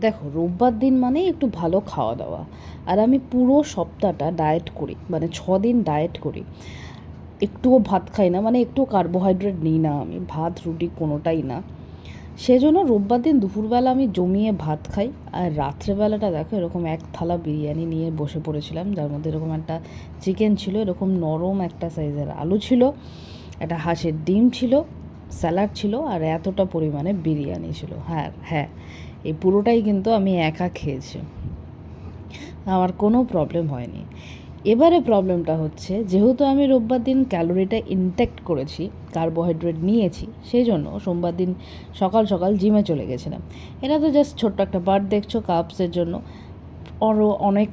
দেখো, রোববার দিন মানেই একটু ভালো খাওয়া দাওয়া। আর আমি পুরো সপ্তাহটা ডায়েট করি, মানে দিন ডায়েট করি। একটুও ভাত খাই না, মানে একটুও কার্বোহাইড্রেট নিই না আমি, ভাত রুটি কোনোটাই না। সেজন্য রোববার দিন দুপুরবেলা আমি জমিয়ে ভাত খাই। আর রাত্রেবেলাটা দেখো, এরকম এক থালা বিরিয়ানি নিয়ে বসে পড়েছিলাম, যার মধ্যে এরকম একটা চিকেন ছিল, এরকম নরম একটা সাইজের আলু ছিল, একটা হাঁসের ডিম ছিল, স্যালাড ছিল, আর এতটা পরিমাণে বিরিয়ানি ছিল। হ্যাঁ হ্যাঁ, এই পুরোটাই কিন্তু আমি একা খেয়েছি, আমার কোনো প্রবলেম হয়নি। এবারে প্রবলেমটা হচ্ছে, যেহেতু আমি রোববার দিন ক্যালোরিটা ইনটেক্ট করেছি, কার্বোহাইড্রেট নিয়েছি, সেই জন্য সোমবার দিন সকাল সকাল জিমে চলে গেছিলাম। এটা তো জাস্ট ছোট্ট একটা পার্ট, দেখছো, কাপসের জন্য। আরও অনেক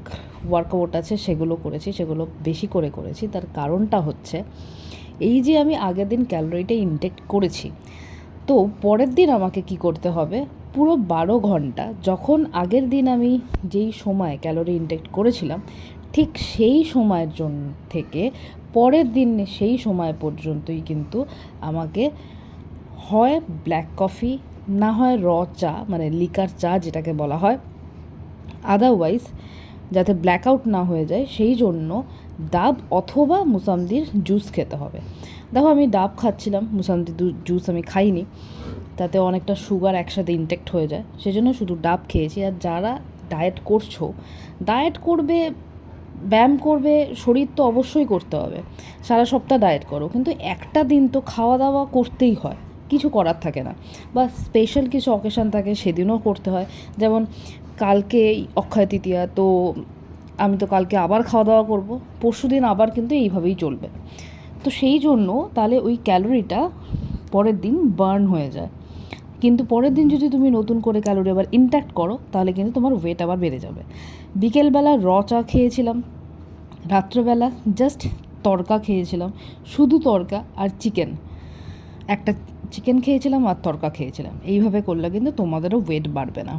ওয়ার্কআউট আছে, সেগুলো করেছি, সেগুলো বেশি করে করেছি। তার কারণটা হচ্ছে এই যে আমি আগের দিন ক্যালোরিটা ইনটেক্ট করেছি, তো পরের দিন আমাকে কি করতে হবে, পুরো 12 ঘন্টা, যখন আগের দিন আমি যেই সময় ক্যালোরি ইনটেক্ট করেছিলাম, ঠিক সেই সময়ের জন্য থেকে পরের দিন সেই সময় পর্যন্তই কিন্তু আমাকে হয় ব্ল্যাক কফি, না হয় চা, মানে লিকার চা যেটাকে বলা হয়, আদারওয়াইজ যাতে ব্ল্যাকআউট না হয়ে যায় সেই জন্য ডাব অথবা মুসাম্বির জুস খেতে হবে। দেখো, আমি ডাব খাচ্ছিলাম, মুসাম্বি জুস আমি খাইনি, তাতে অনেকটা সুগার একসাথে ইনটেক্ট হয়ে যায়, সেজন্য শুধু ডাব খেয়েছি। আর যারা ডায়েট করছো, ডায়েট করবে, ব্যায়াম করবে, শরীর তো অবশ্যই করতে হবে, সারা সপ্তাহ ডায়েট করো, কিন্তু একটা দিন তো খাওয়া দাওয়া করতেই হয়, কিছু করার থাকে না। বা স্পেশাল কিছু অকেশান থাকে, সেদিনও করতে হয়। যেমন কালকে অক্ষয় তৃতীয়া, তো আমি তো কালকে আবার খাওয়া দাওয়া করবো, পরশু দিন আবার কিন্তু এইভাবেই চলবে। তো সেই জন্য তাহলে ওই ক্যালোরিটা পরের দিন বার্ন হয়ে যায়। কিন্তু পরের দিন যদি তুমি নতুন করে ক্যালোরি আবার ইনট্যাক্ট করো, তাহলে কিন্তু তোমার ওয়েট আবার বেড়ে যাবে। বিকেলবেলা চা খেয়েছিলাম, রাত্রেবেলা জাস্ট তড়কা খেয়েছিলাম, শুধু তড়কা আর চিকেন, একটা চিকেন খেয়েছিলাম আর তড়কা খেয়েছিলাম। এইভাবে করলে কিন্তু তোমাদেরও ওয়েট বাড়বে না।